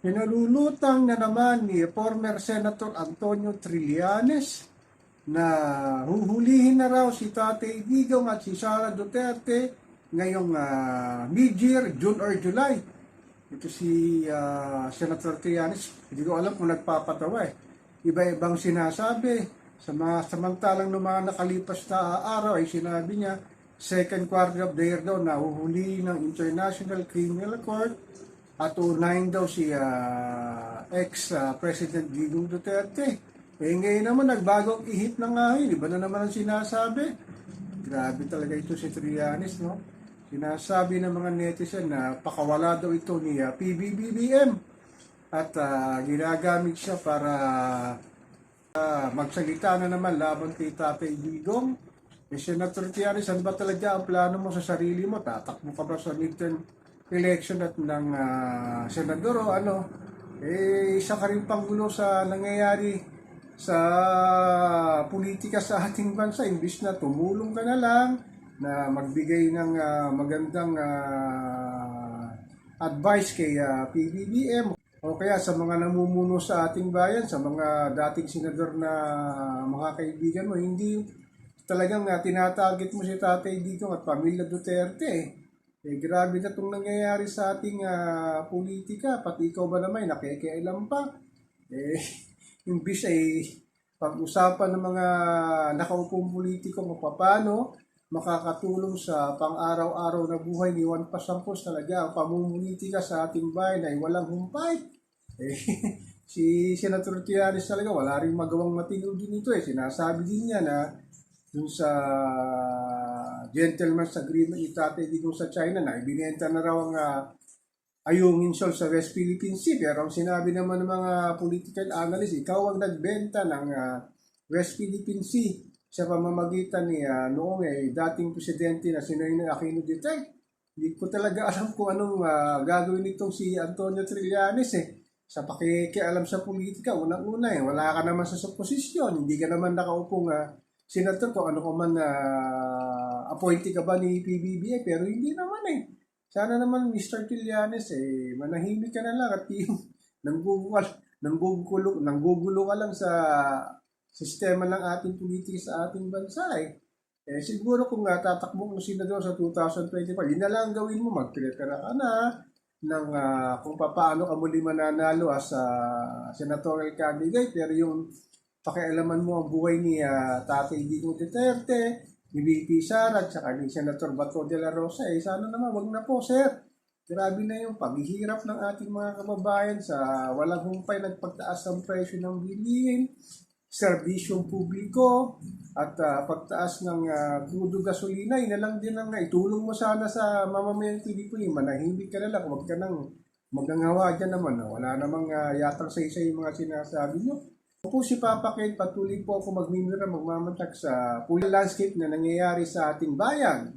Pinalulutang na naman ni former Senator Antonio Trillanes na huhulihin na raw si Tatay Digong at si Sara Duterte ngayong mid-year, June or July. Ito si Senator Trillanes, hindi ko alam kung nagpapatawa eh. Iba-ibang sinasabi. Samantalang noong mga nakalipas na araw ay sinabi niya, second quarter of the year daw na huhulihin ng International Criminal Court at unahin daw si ex-President Digong Duterte. Ngayon naman, nagbagong ihip na nga yun. Iba na naman ang sinasabi. Grabe talaga ito si Trillanes, no? Sinasabi ng mga netizen na pakawala daw ito ni PBBM at ginagamit siya para magsalita na naman laban kay Tatay Digong. Senator Trillanes, ano ba talaga ang plano mo sa sarili mo? Tatakbo ka ba sa midterm election at ng senador o ano? Isa ka rin panggulo sa nangyayari sa politika sa ating bansa. Imbis na tumulong ka na lang, na magbigay ng magandang advice kay PBBM o kaya sa mga namumuno sa ating bayan, sa mga dating senador na mga kaibigan mo, hindi talagang tinatarget mo si Tatay Digong at pamilya Duterte. Grabe na itong nangyayari sa ating politika. Pati ikaw ba naman, nakikialam pa? Imbis ay pag-usapan ng mga nakaupong politiko kung paano makakatulong sa pang-araw-araw na buhay ni Juan Pasangkos. Talaga ang pamumulitika sa ating bayan ay walang humpay. Si Senator Trillanes talaga wala rin magawang matino din ito. Sinasabi din niya na dun sa gentleman's agreement ni Tatay Digong sa China na ibinenta na raw ang Ayungin Shoal sa West Philippine Sea. Pero ang sinabi naman ng mga political analysts, ikaw ang nagbenta ng West Philippine Sea sa pamamagitan ni noong dating presidente na si Noynoy Aquino Duterte. Hindi ko talaga alam kung anong gagawin nitong si Antonio Trillanes sa pakikialam sa politika. Unang-una wala ka naman sa posisyon, hindi ka naman nakaupong senator kung ano ka man appointee ka ba ni PBBM, pero hindi naman Sana naman Mr. Trillanes manahimik ka na lang at yung nanggugulo ka lang sa sistema ng ating politika sa ating bansa siguro kung tatakbo ng senador sa 2025, yun na lang gawin mo, magpilitera ka na ng kung paano ka muli mananalo as senatorial candidate, pero yung pakialaman mo ang buhay ni Tatay Digong Duterte, ni VP Sara, at saka ni Senator Bato de la Rosa, sana naman, wag na po, sir. Grabe na yung paghihirap ng ating mga kababayan sa walang humpay, nagpagtaas ng presyo ng bilihin, serbisyong publiko, at pagtaas ng crudo gasolina. Yun na lang din ang itulong mo sana sa mamamayang Pilipino. Manahimik ka na lang, huwag ka nang magnangawa dyan naman. Wala namang yatang sa isa yung mga sinasabi nyo. Ako po si Papa Ken, patuloy po ako magmimira, magmamatag sa full landscape na nangyayari sa ating bayan.